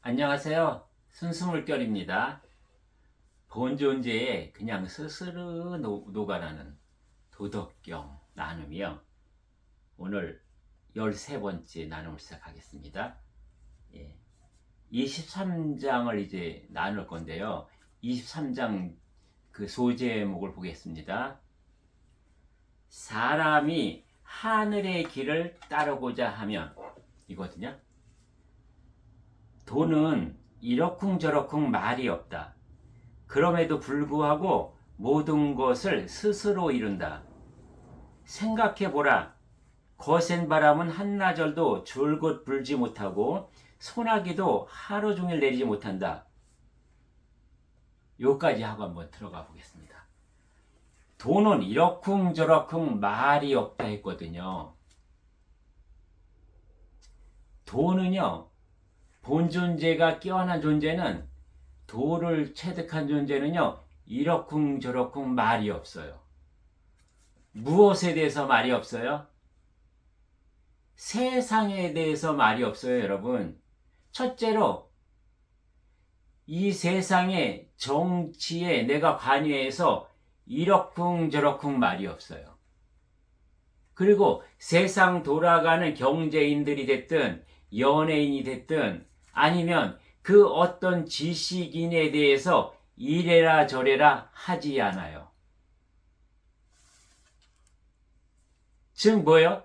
안녕하세요. 순수물결입니다. 본존재에 그냥 스스로 녹아나는 도덕경 나눔이요. 오늘 13번째 나눔을 시작하겠습니다. 23장을 이제 나눌 건데요. 23장 그 소제목을 보겠습니다. 사람이 하늘의 길을 따르고자 하면 이거든요. 돈은 이러쿵저러쿵 말이 없다. 그럼에도 불구하고 모든 것을 스스로 이룬다. 생각해보라. 거센 바람은 한나절도 줄곧 불지 못하고 소나기도 하루 종일 내리지 못한다. 요까지 하고 한번 들어가 보겠습니다. 돈은 이러쿵저러쿵 말이 없다 했거든요. 돈은요, 본존재가 깨어난 존재는, 도를 체득한 존재는요, 이러쿵저러쿵 말이 없어요. 무엇에 대해서 말이 없어요? 세상에 대해서 말이 없어요, 여러분. 첫째로, 이 세상의 정치에 내가 관여해서 이러쿵저러쿵 말이 없어요. 그리고 세상 돌아가는 경제인들이 됐든, 연예인이 됐든, 아니면 그 어떤 지식인에 대해서 이래라 저래라 하지 않아요. 즉 뭐요?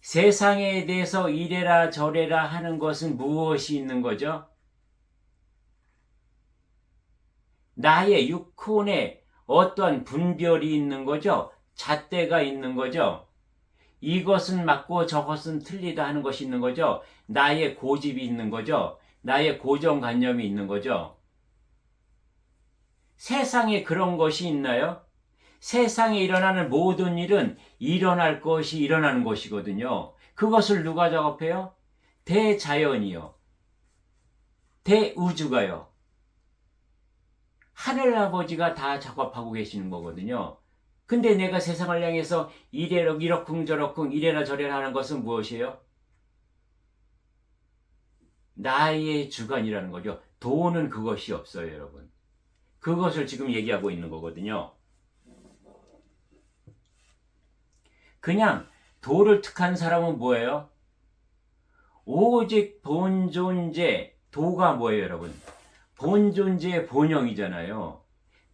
세상에 대해서 이래라 저래라 하는 것은 무엇이 있는 거죠? 나의 육혼에 어떤 분별이 있는 거죠? 잣대가 있는 거죠? 이것은 맞고 저것은 틀리다 하는 것이 있는 거죠? 나의 고집이 있는 거죠? 나의 고정관념이 있는 거죠? 세상에 그런 것이 있나요? 세상에 일어나는 모든 일은 일어날 것이 일어나는 것이거든요. 그것을 누가 작업해요? 대자연이요. 대우주가요. 하늘아버지가 다 작업하고 계시는 거거든요. 근데 내가 세상을 향해서 이러쿵저러쿵 이래라 저래라 하는 것은 무엇이에요? 나의 주관이라는 거죠. 도는 그것이 없어요, 여러분. 그것을 지금 얘기하고 있는 거거든요. 그냥 도를 득한 사람은 뭐예요? 오직 본존재, 도가 뭐예요, 여러분? 본존재의 본영이잖아요.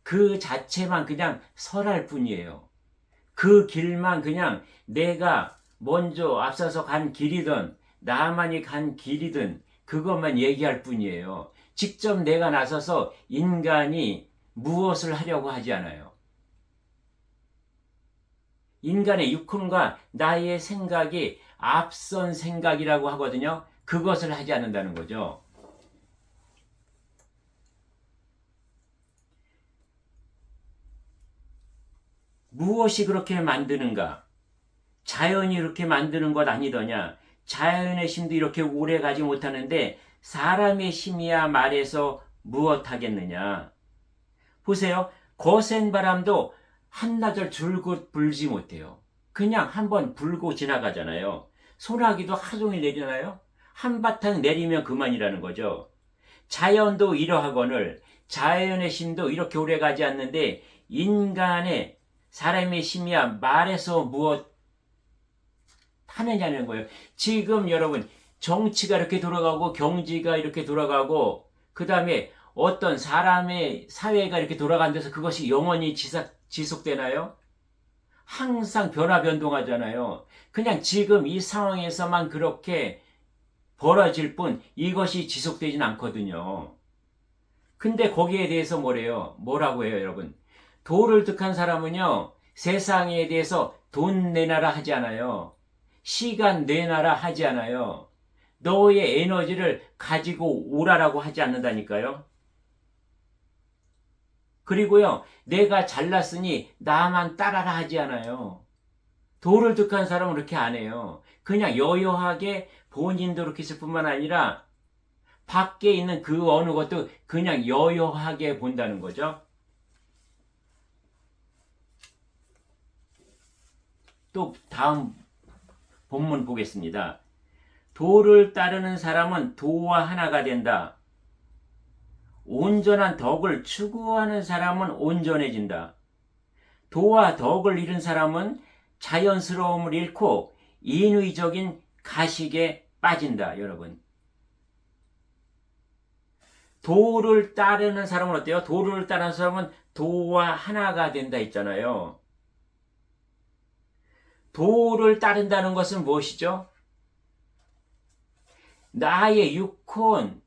그 자체만 그냥 설할 뿐이에요. 그 길만 그냥 내가 먼저 앞서서 간 길이든 나만이 간 길이든 그것만 얘기할 뿐이에요. 직접 내가 나서서 인간이 무엇을 하려고 하지 않아요. 인간의 육혼과 나의 생각이 앞선 생각이라고 하거든요. 그것을 하지 않는다는 거죠. 무엇이 그렇게 만드는가? 자연이 이렇게 만드는 것 아니더냐? 자연의 힘도 이렇게 오래 가지 못하는데 사람의 힘이야 말해서 무엇 하겠느냐? 보세요. 거센 바람도 한나절 줄곧 불지 못해요. 그냥 한번 불고 지나가잖아요. 소나기도 하루 종일 내리나요? 한바탕 내리면 그만이라는 거죠. 자연도 이러하거늘 자연의 힘도 이렇게 오래 가지 않는데 인간의 사람의 힘이야 말해서 무엇 하느냐는 거예요. 지금 여러분 정치가 이렇게 돌아가고 경제가 이렇게 돌아가고 그 다음에 어떤 사람의 사회가 이렇게 돌아간 데서 그것이 영원히 지속되나요? 항상 변화 변동하잖아요. 그냥 지금 이 상황에서만 그렇게 벌어질 뿐 이것이 지속되진 않거든요. 근데 거기에 대해서 뭐라고 해요, 여러분? 도를 득한 사람은요, 세상에 대해서 돈 내놔라 하지 않아요. 시간 내놔라 하지 않아요. 너의 에너지를 가지고 오라라고 하지 않는다니까요. 그리고요, 내가 잘났으니 나만 따라라 하지 않아요. 도를 득한 사람은 그렇게 안 해요. 그냥 여여하게 본인도 그렇게 있을 뿐만 아니라 밖에 있는 그 어느 것도 그냥 여여하게 본다는 거죠. 또 다음 본문 보겠습니다. 도를 따르는 사람은 도와 하나가 된다. 온전한 덕을 추구하는 사람은 온전해진다. 도와 덕을 잃은 사람은 자연스러움을 잃고 인위적인 가식에 빠진다, 여러분. 도를 따르는 사람은 어때요? 도를 따르는 사람은 도와 하나가 된다 했잖아요. 도를 따른다는 것은 무엇이죠? 나의 육혼,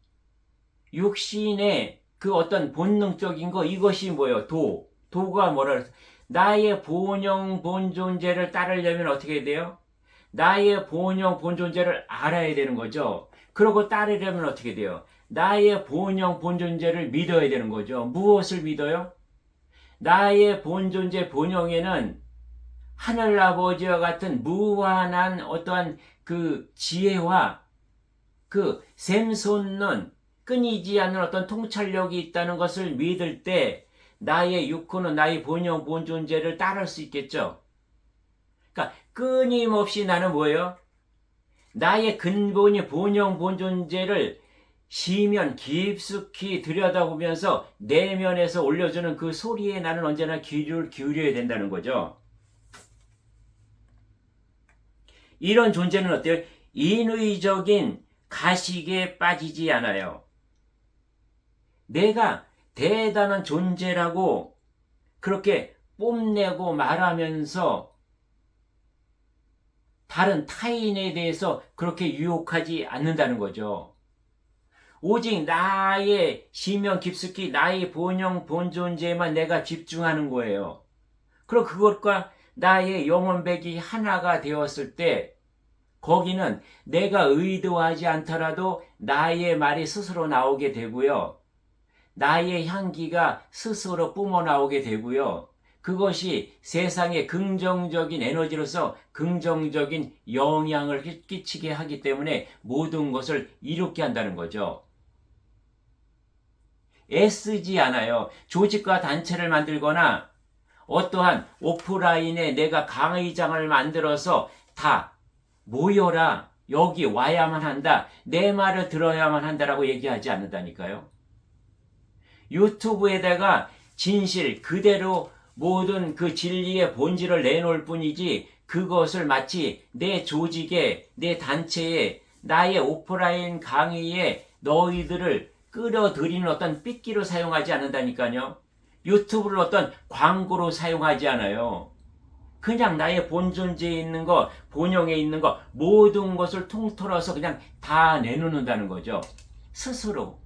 육신의 그 어떤 본능적인 거, 이것이 뭐예요? 도가 뭐라 그랬어? 나의 본영, 본존재를 따르려면 어떻게 돼요? 나의 본영, 본존재를 알아야 되는 거죠. 그러고 따르려면 어떻게 돼요? 나의 본영, 본존재를 믿어야 되는 거죠. 무엇을 믿어요? 나의 본존재, 본영에는 하늘아버지와 같은 무한한 어떠한 그 지혜와 그 샘솟는 끊이지 않는 어떤 통찰력이 있다는 것을 믿을 때 나의 육혼은 나의 본영, 본존재를 따를 수 있겠죠. 그러니까 끊임없이 나는 뭐예요? 나의 근본이 본영, 본존재를 시면 깊숙이 들여다보면서 내면에서 올려주는 그 소리에 나는 언제나 귀를 기울여야 된다는 거죠. 이런 존재는 어때요? 인위적인 가식에 빠지지 않아요. 내가 대단한 존재라고 그렇게 뽐내고 말하면서 다른 타인에 대해서 그렇게 유혹하지 않는다는 거죠. 오직 나의 시면 깊숙이 나의 본영, 본존재에만 내가 집중하는 거예요. 그럼 그것과 나의 영혼백이 하나가 되었을 때 거기는 내가 의도하지 않더라도 나의 말이 스스로 나오게 되고요. 나의 향기가 스스로 뿜어나오게 되고요. 그것이 세상에 긍정적인 에너지로서 긍정적인 영향을 끼치게 하기 때문에 모든 것을 이롭게 한다는 거죠. 애쓰지 않아요. 조직과 단체를 만들거나 어떠한 오프라인에 내가 강의장을 만들어서 다 모여라. 여기 와야만 한다. 내 말을 들어야만 한다라고 얘기하지 않는다니까요. 유튜브에다가 진실 그대로 모든 그 진리의 본질을 내놓을 뿐이지 그것을 마치 내 조직에 내 단체에 나의 오프라인 강의에 너희들을 끌어들이는 어떤 삐끼로 사용하지 않는다니까요. 유튜브를 어떤 광고로 사용하지 않아요. 그냥 나의 본존재에 있는 거, 본영에 있는 거 모든 것을 통틀어서 그냥 다 내놓는다는 거죠. 스스로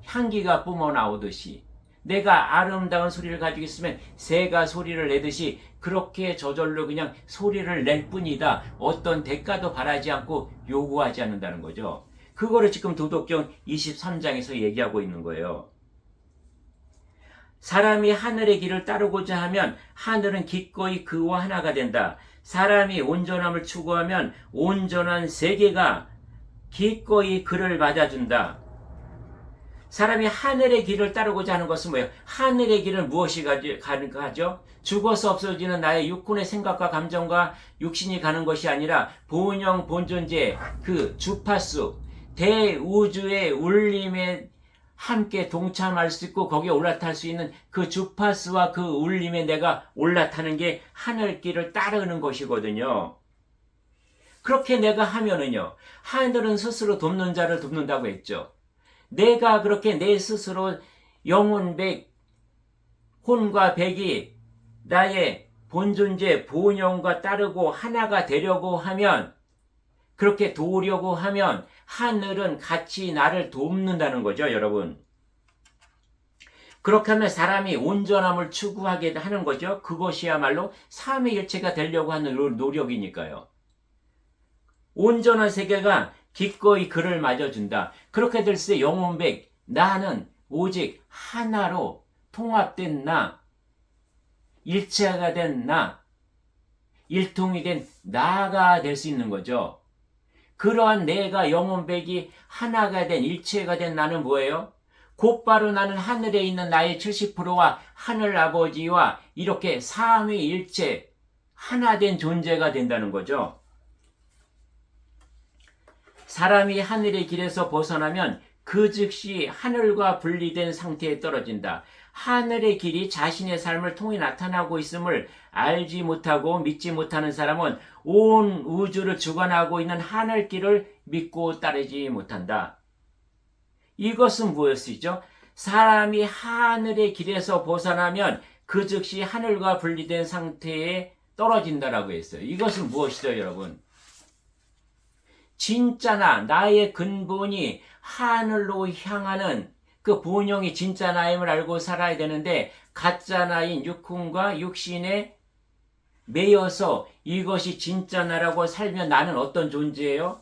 향기가 뿜어나오듯이 내가 아름다운 소리를 가지고 있으면 새가 소리를 내듯이 그렇게 저절로 그냥 소리를 낼 뿐이다. 어떤 대가도 바라지 않고 요구하지 않는다는 거죠. 그거를 지금 도덕경 23장에서 얘기하고 있는 거예요. 사람이 하늘의 길을 따르고자 하면 하늘은 기꺼이 그와 하나가 된다. 사람이 온전함을 추구하면 온전한 세계가 기꺼이 그를 맞아준다. 사람이 하늘의 길을 따르고자 하는 것은 뭐예요? 하늘의 길은 무엇이 가죠? 죽어서 없어지는 나의 육혼의 생각과 감정과 육신이 가는 것이 아니라 본영, 본존재, 그 주파수, 대우주의 울림에 함께 동참할 수 있고 거기에 올라탈 수 있는 그 주파수와 그 울림에 내가 올라타는 게 하늘길을 따르는 것이거든요. 그렇게 내가 하면은요, 하늘은 스스로 돕는 자를 돕는다고 했죠. 내가 그렇게 내 스스로 영혼백, 혼과 백이 나의 본존재, 본영과 따르고 하나가 되려고 하면, 그렇게 도우려고 하면 하늘은 같이 나를 돕는다는 거죠, 여러분. 그렇게 하면 사람이 온전함을 추구하게 하는 거죠. 그것이야말로 삼위일체가 되려고 하는 노력이니까요. 온전한 세계가 기꺼이 그를 맞아준다. 그렇게 될 때 영혼백, 나는 오직 하나로 통합된 나, 일체가 된 나, 일통이 된 나가 될 수 있는 거죠. 그러한 내가 영혼백이 하나가 된 일체가 된 나는 뭐예요? 곧바로 나는 하늘에 있는 나의 70%와 하늘 아버지와 이렇게 삼위일체 하나 된 존재가 된다는 거죠. 사람이 하늘의 길에서 벗어나면 그 즉시 하늘과 분리된 상태에 떨어진다. 하늘의 길이 자신의 삶을 통해 나타나고 있음을 알지 못하고 믿지 못하는 사람은 온 우주를 주관하고 있는 하늘길을 믿고 따르지 못한다. 이것은 무엇이죠? 사람이 하늘의 길에서 벗어나면 그 즉시 하늘과 분리된 상태에 떨어진다라고 했어요. 이것은 무엇이죠, 여러분? 진짜 나의 근본이 하늘로 향하는 그 본영이 진짜 나임을 알고 살아야 되는데, 가짜 나인 육훈과 육신에 매여서 이것이 진짜 나라고 살면 나는 어떤 존재예요?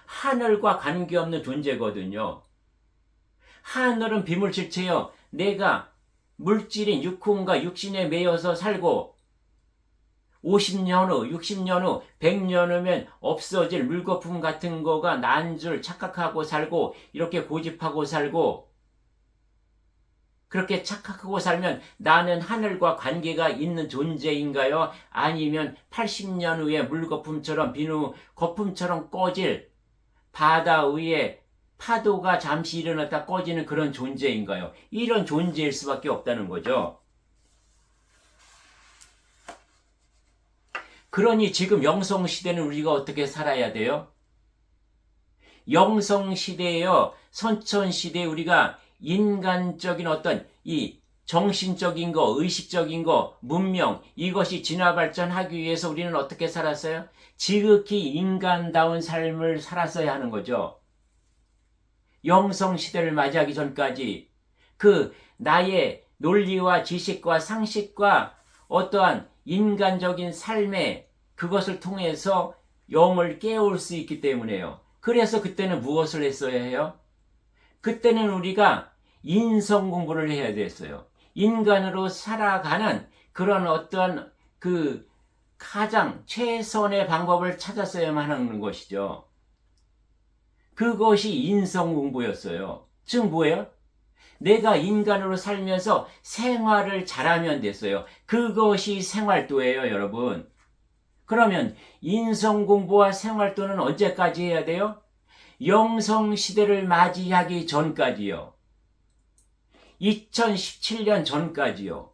하늘과 관계없는 존재거든요. 하늘은 비물질체요. 내가 물질인 육훈과 육신에 매여서 살고 50년 후, 60년 후, 100년 후면 없어질 물거품 같은 거가 난 줄 착각하고 살고, 이렇게 고집하고 살고, 그렇게 착각하고 살면 나는 하늘과 관계가 있는 존재인가요? 아니면 80년 후에 물거품처럼, 비누 거품처럼 꺼질 바다 위에 파도가 잠시 일어났다 꺼지는 그런 존재인가요? 이런 존재일 수밖에 없다는 거죠. 그러니 지금 영성시대는 우리가 어떻게 살아야 돼요? 영성시대에요, 선천시대에 우리가 인간적인 어떤 이 정신적인 거, 의식적인 거, 문명, 이것이 진화 발전하기 위해서 우리는 어떻게 살았어요? 지극히 인간다운 삶을 살았어야 하는 거죠. 영성시대를 맞이하기 전까지 그 나의 논리와 지식과 상식과 어떠한 인간적인 삶의 그것을 통해서 영을 깨울 수 있기 때문에요. 그래서 그때는 무엇을 했어야 해요? 그때는 우리가 인성 공부를 해야 됐어요. 인간으로 살아가는 그런 어떤 그 가장 최선의 방법을 찾았어야만 하는 것이죠. 그것이 인성 공부였어요. 즉 뭐예요? 내가 인간으로 살면서 생활을 잘하면 됐어요. 그것이 생활도예요, 여러분. 그러면 인성 공부와 생활도는 언제까지 해야 돼요? 영성시대를 맞이하기 전까지요. 2017년 전까지요.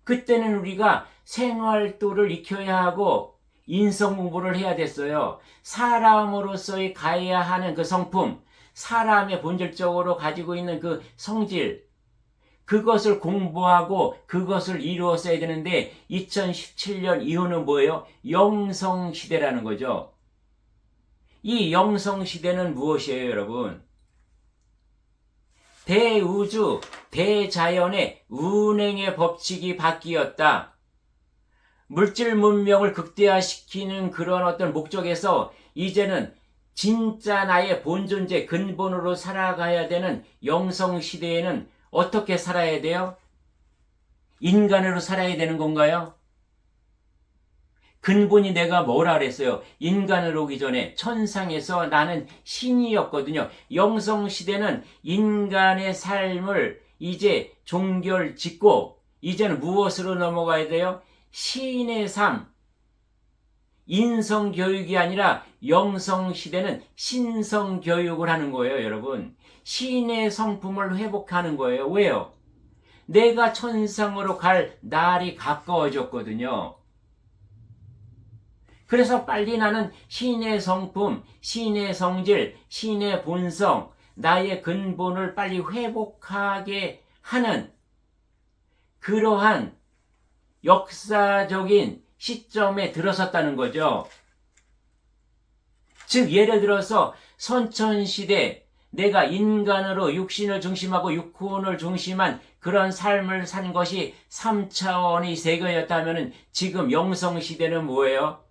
그때는 우리가 생활도를 익혀야 하고 인성 공부를 해야 됐어요. 사람으로서의 가해야 하는 그 성품, 사람의 본질적으로 가지고 있는 그 성질, 그것을 공부하고 그것을 이루었어야 되는데 2017년 이후는 뭐예요? 영성시대라는 거죠. 이 영성시대는 무엇이에요, 여러분? 대우주, 대자연의 운행의 법칙이 바뀌었다. 물질 문명을 극대화시키는 그런 어떤 목적에서 이제는 진짜 나의 본존재, 근본으로 살아가야 되는 영성시대에는 어떻게 살아야 돼요? 인간으로 살아야 되는 건가요? 근본이 내가 뭐라 그랬어요? 인간으로 오기 전에 천상에서 나는 신이었거든요. 영성시대는 인간의 삶을 이제 종결 짓고 이제는 무엇으로 넘어가야 돼요? 신의 삶. 인성교육이 아니라 영성시대는 신성교육을 하는 거예요, 여러분. 신의 성품을 회복하는 거예요. 왜요? 내가 천상으로 갈 날이 가까워졌거든요. 그래서 빨리 나는 신의 성품, 신의 성질, 신의 본성, 나의 근본을 빨리 회복하게 하는 그러한 역사적인 시점에 들어섰다는 거죠. 즉 예를 들어서 선천시대 내가 인간으로 육신을 중심하고 육혼을 중심한 그런 삶을 산 것이 3차원의 세계였다면 지금 영성시대는 뭐예요?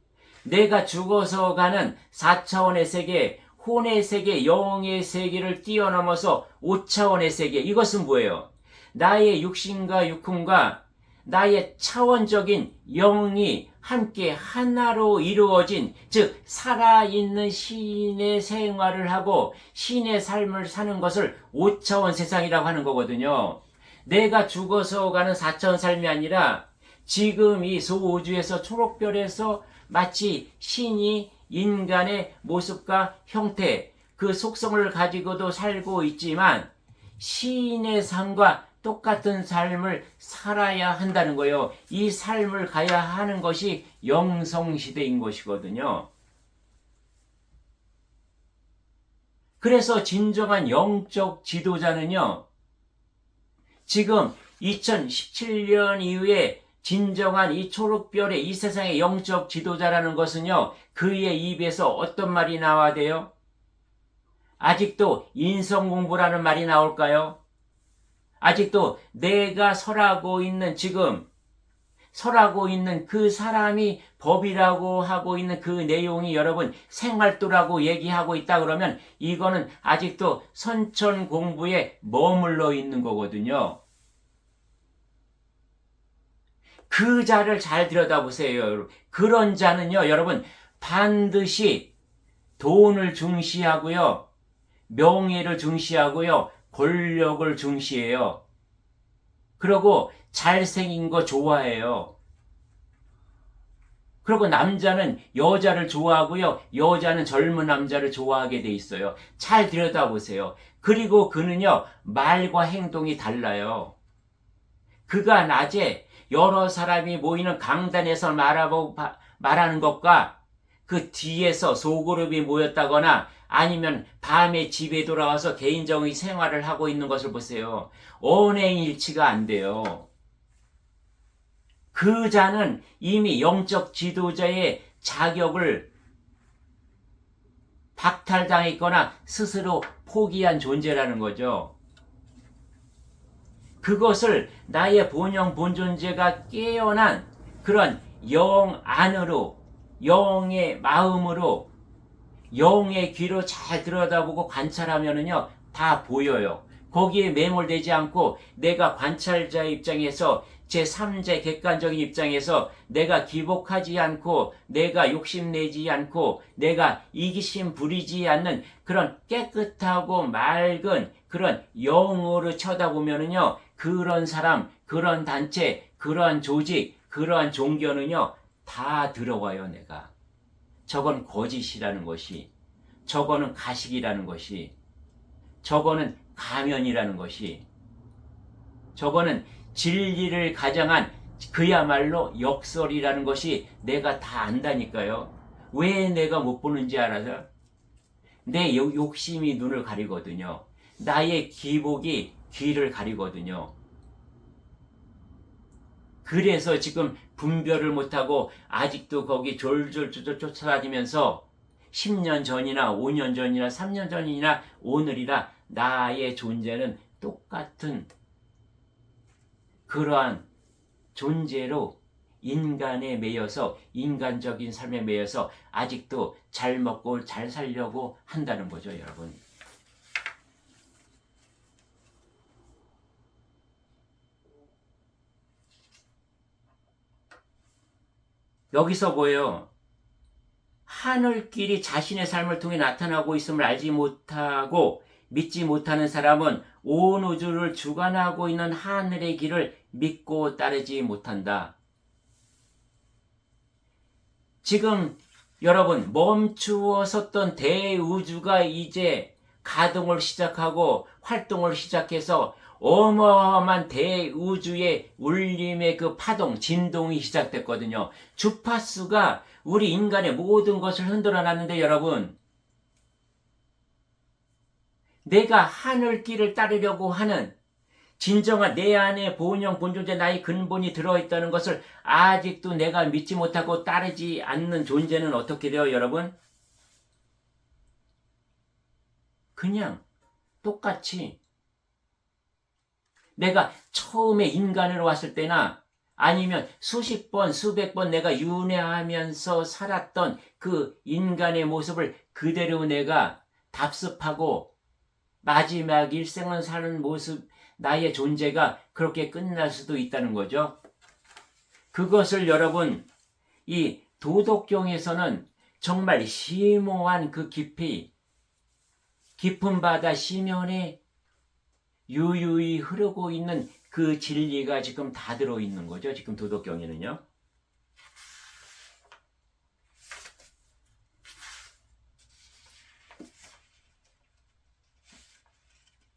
내가 죽어서 가는 4차원의 세계, 혼의 세계, 영의 세계를 뛰어넘어서 5차원의 세계. 이것은 뭐예요? 나의 육신과 육혼과 나의 차원적인 영이 함께 하나로 이루어진, 즉 살아있는 신의 생활을 하고 신의 삶을 사는 것을 5차원 세상이라고 하는 거거든요. 내가 죽어서 가는 4차원 삶이 아니라 지금 이 소우주에서 초록별에서 마치 신이 인간의 모습과 형태, 그 속성을 가지고도 살고 있지만 시인의 삶과 똑같은 삶을 살아야 한다는 거예요. 이 삶을 가야 하는 것이 영성시대인 것이거든요. 그래서 진정한 영적 지도자는요, 지금 2017년 이후에 진정한 이 초록별의 이 세상의 영적 지도자라는 것은요, 그의 입에서 어떤 말이 나와야 돼요? 아직도 인성공부라는 말이 나올까요? 아직도 내가 설하고 있는 지금 설하고 있는 그 사람이 법이라고 하고 있는 그 내용이 여러분 생활도라고 얘기하고 있다 그러면 이거는 아직도 선천 공부에 머물러 있는 거거든요. 그 자를 잘 들여다보세요, 여러분. 그런 자는요, 여러분, 반드시 돈을 중시하고요, 명예를 중시하고요, 권력을 중시해요. 그리고 잘생긴 거 좋아해요. 그리고 남자는 여자를 좋아하고요, 여자는 젊은 남자를 좋아하게 돼 있어요. 잘 들여다보세요. 그리고 그는요, 말과 행동이 달라요. 그가 낮에 여러 사람이 모이는 강단에서 말하는 것과 그 뒤에서 소그룹이 모였다거나 아니면 밤에 집에 돌아와서 개인적인 생활을 하고 있는 것을 보세요. 언행일치가 안 돼요. 그 자는 이미 영적 지도자의 자격을 박탈당했거나 스스로 포기한 존재라는 거죠. 그것을 나의 본영 본존재가 깨어난 그런 영 안으로, 영의 마음으로, 영의 귀로 잘 들여다보고 관찰하면은요, 다 보여요. 거기에 매몰되지 않고 내가 관찰자의 입장에서 제3자 객관적인 입장에서 내가 기복하지 않고 내가 욕심내지 않고 내가 이기심 부리지 않는 그런 깨끗하고 맑은 그런 영으로 쳐다보면은요, 그런 사람, 그런 단체, 그런 조직, 그러한 종교는요, 다 들어와요, 내가. 저건 거짓이라는 것이, 저거는 가식이라는 것이, 저거는 가면이라는 것이, 저거는 진리를 가장한 그야말로 역설이라는 것이 내가 다 안다니까요. 왜 내가 못 보는지 알아서? 내 욕심이 눈을 가리거든요. 나의 기복이 귀를 가리거든요. 그래서 지금 분별을 못하고 아직도 거기 졸졸 쫓아다니면서 10년 전이나 5년 전이나 3년 전이나 오늘이라 나의 존재는 똑같은 그러한 존재로 인간에 매여서 인간적인 삶에 매여서 아직도 잘 먹고 잘 살려고 한다는 거죠, 여러분. 여기서 뭐예요? 하늘길이 자신의 삶을 통해 나타나고 있음을 알지 못하고 믿지 못하는 사람은 온 우주를 주관하고 있는 하늘의 길을 믿고 따르지 못한다. 지금 여러분 멈추어 섰던 대우주가 이제 가동을 시작하고 활동을 시작해서 어마어마한 대우주의 울림의 그 파동, 진동이 시작됐거든요. 주파수가 우리 인간의 모든 것을 흔들어 놨는데 여러분, 내가 하늘길을 따르려고 하는 진정한 내 안에 본영 본존재 나의 근본이 들어있다는 것을 아직도 내가 믿지 못하고 따르지 않는 존재는 어떻게 돼요, 여러분? 그냥 똑같이 내가 처음에 인간으로 왔을 때나 아니면 수십 번, 수백 번 내가 윤회하면서 살았던 그 인간의 모습을 그대로 내가 답습하고 마지막 일생을 사는 모습, 나의 존재가 그렇게 끝날 수도 있다는 거죠. 그것을 여러분, 이 도덕경에서는 정말 심오한 그 깊이, 깊은 바다 심연에 유유히 흐르고 있는 그 진리가 지금 다 들어있는 거죠. 지금 도덕경에는요.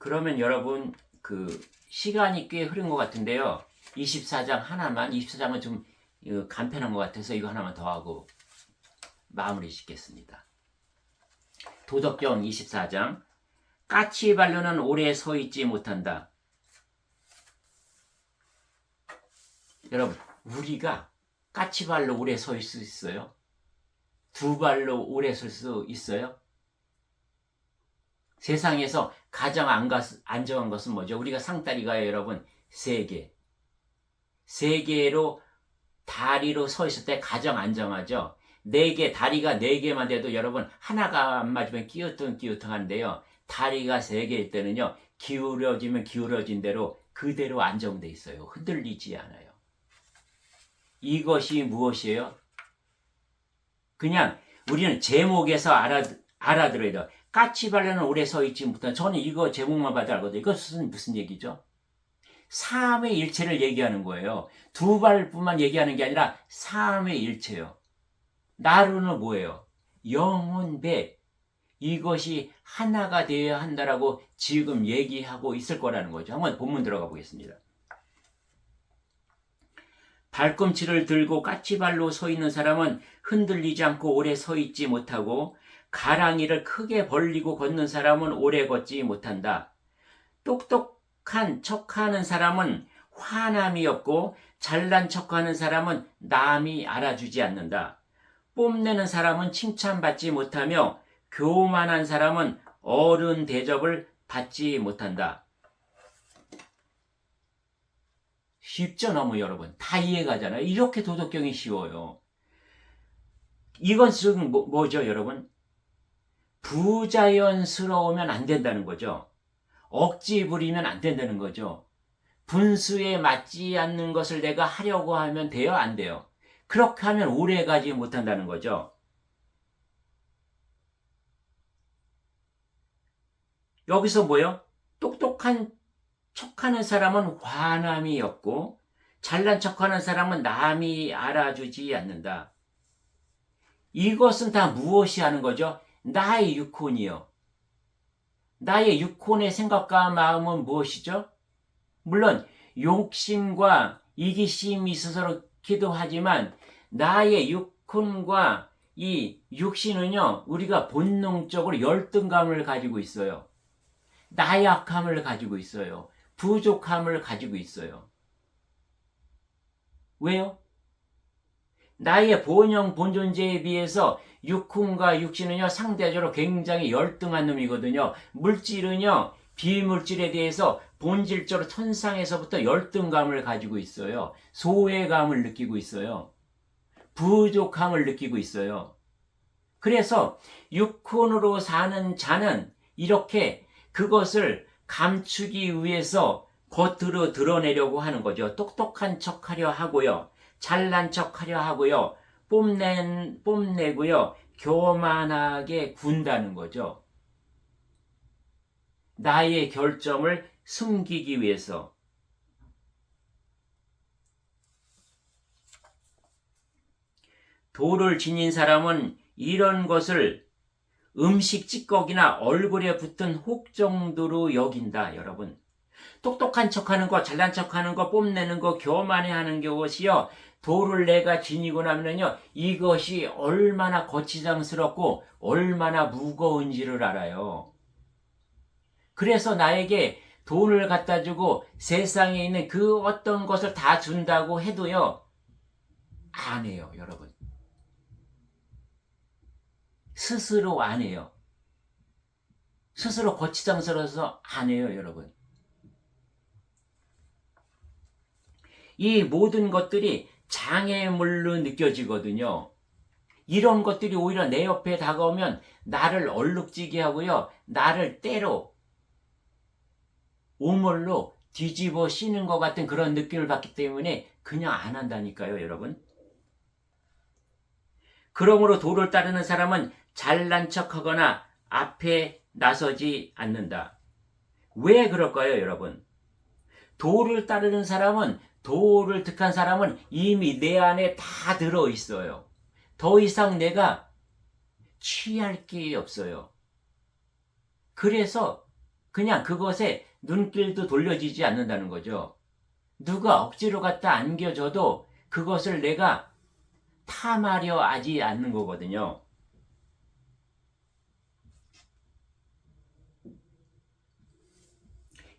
그러면 여러분 시간이 꽤 흐른 것 같은데요. 24장은 좀 간편한 것 같아서 이거 하나만 더 하고 마무리 짓겠습니다. 도덕경 24장. 까치발로는 오래 서 있지 못한다. 여러분, 우리가 까치발로 오래 서 있을 수 있어요? 두 발로 오래 설 수 있어요? 세상에서 가장 안정한 것은 뭐죠? 우리가 상다리가요, 여러분. 3개. 3개로 다리로 서 있을 때 가장 안정하죠. 4개, 다리가 4개만 돼도 여러분 하나가 안 맞으면 끼우퉁끼우퉁한데요. 다리가 3개일 때는요. 기울어지면 기울어진 대로 그대로 안정돼 있어요. 흔들리지 않아요. 이것이 무엇이에요? 그냥 우리는 제목에서 알아들어야 돼요. 까치발로는 오래 서 있지 못한. 저는 이거 제목만 봐도 알거든요. 이거 무슨 얘기죠? 삶의 일체를 얘기하는 거예요. 두 발뿐만 얘기하는 게 아니라 삶의 일체요. 나루는 뭐예요? 영혼 배. 이것이 하나가 되어야 한다라고 지금 얘기하고 있을 거라는 거죠. 한번 본문 들어가 보겠습니다. 발꿈치를 들고 까치발로 서 있는 사람은 흔들리지 않고 오래 서 있지 못하고 가랑이를 크게 벌리고 걷는 사람은 오래 걷지 못한다. 똑똑한 척하는 사람은 화남이 없고 잘난 척하는 사람은 남이 알아주지 않는다. 뽐내는 사람은 칭찬받지 못하며 교만한 사람은 어른 대접을 받지 못한다. 쉽죠, 너무 여러분. 다 이해가잖아요. 이렇게 도덕경이 쉬워요. 이건 지금 뭐죠, 여러분? 부자연스러우면 안 된다는 거죠. 억지 부리면 안 된다는 거죠. 분수에 맞지 않는 것을 내가 하려고 하면 돼요, 안 돼요? 그렇게 하면 오래 가지 못한다는 거죠. 여기서 뭐요? 똑똑한 척하는 사람은 화남이 없고 잘난 척하는 사람은 남이 알아주지 않는다. 이것은 다 무엇이 하는 거죠? 나의 육혼이요. 나의 육혼의 생각과 마음은 무엇이죠? 물론 욕심과 이기심이 있어서 기도하지만 나의 육혼과 이 육신은요, 우리가 본능적으로 열등감을 가지고 있어요. 나약함을 가지고 있어요. 부족함을 가지고 있어요. 왜요? 나의 본형, 본존재에 비해서 육혼과 육신은요, 상대적으로 굉장히 열등한 놈이거든요. 물질은요, 비물질에 대해서 본질적으로 천상에서부터 열등감을 가지고 있어요. 소외감을 느끼고 있어요. 부족함을 느끼고 있어요. 그래서 육혼으로 사는 자는 이렇게 그것을 감추기 위해서 겉으로 드러내려고 하는 거죠. 똑똑한 척 하려 하고요. 잘난 척 하려 하고요. 뽐내고요. 교만하게 군다는 거죠. 나의 결점을 숨기기 위해서. 도를 지닌 사람은 이런 것을 음식 찌꺼기나 얼굴에 붙은 혹 정도로 여긴다, 여러분. 똑똑한 척하는 거, 잘난 척하는 거, 뽐내는 거, 교만해하는 것이요. 도를 내가 지니고 나면요, 이것이 얼마나 거치장스럽고 얼마나 무거운지를 알아요. 그래서 나에게 돈을 갖다 주고 세상에 있는 그 어떤 것을 다 준다고 해도요, 안 해요, 여러분. 스스로 안 해요. 스스로 거치장스러워서 안 해요, 여러분. 이 모든 것들이 장애물로 느껴지거든요. 이런 것들이 오히려 내 옆에 다가오면 나를 얼룩지게 하고요. 나를 때로 오물로 뒤집어 씌는 것 같은 그런 느낌을 받기 때문에 그냥 안 한다니까요, 여러분. 그러므로 도를 따르는 사람은 잘난 척하거나 앞에 나서지 않는다. 왜 그럴까요, 여러분? 도를 따르는 사람은, 도를 득한 사람은 이미 내 안에 다 들어있어요. 더 이상 내가 취할 게 없어요. 그래서 그냥 그것에 눈길도 돌려지지 않는다는 거죠. 누가 억지로 갖다 안겨줘도 그것을 내가 탐하려 하지 않는 거거든요.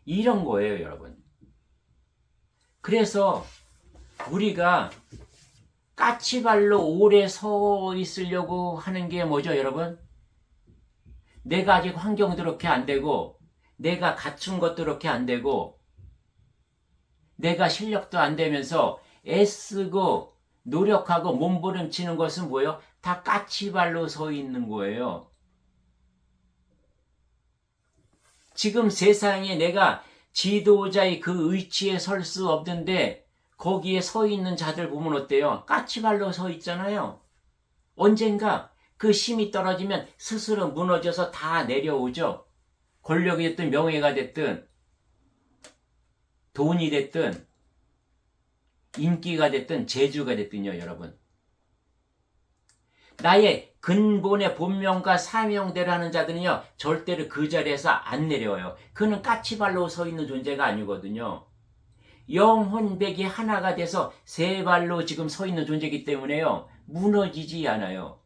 이런 거예요, 여러분. 그래서 우리가 까치발로 오래 서 있으려고 하는 게 뭐죠, 여러분? 내가 아직 환경도 그렇게 안 되고, 내가 갖춘 것도 그렇게 안 되고, 내가 실력도 안 되면서 애쓰고 노력하고 몸부림치는 것은 뭐예요? 다 까치발로 서 있는 거예요. 지금 세상에 내가 지도자의 그 위치에 설 수 없는데 거기에 서 있는 자들 보면 어때요? 까치발로 서 있잖아요. 언젠가 그 힘이 떨어지면 스스로 무너져서 다 내려오죠. 권력이 됐든 명예가 됐든 돈이 됐든 인기가 됐든 재주가 됐든요, 여러분. 나의 근본의 본명과 사명대로 하는 자들은요, 절대로 그 자리에서 안 내려와요. 그는 까치발로 서 있는 존재가 아니거든요. 영혼백이 하나가 돼서 세 발로 지금 서 있는 존재이기 때문에요, 무너지지 않아요.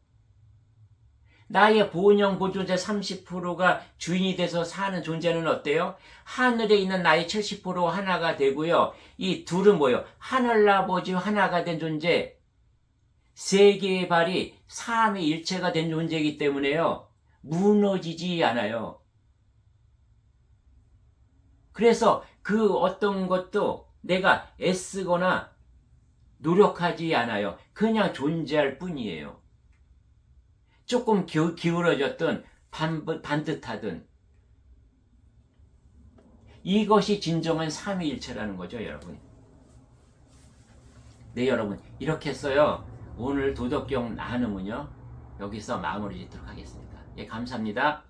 나의 본영 보존자 30%가 주인이 돼서 사는 존재는 어때요? 하늘에 있는 나의 70% 하나가 되고요. 이 둘은 뭐예요? 하늘아버지 하나가 된 존재, 세 개의 발이 삼위일체가 된 존재이기 때문에요, 무너지지 않아요. 그래서 그 어떤 것도 내가 애쓰거나 노력하지 않아요. 그냥 존재할 뿐이에요. 조금 기울어졌든 반듯하든 이것이 진정한 삼위일체라는 거죠, 여러분. 네, 여러분, 이렇게 해서요, 오늘 도덕경 나눔은요, 여기서 마무리 짓도록 하겠습니다. 예, 감사합니다.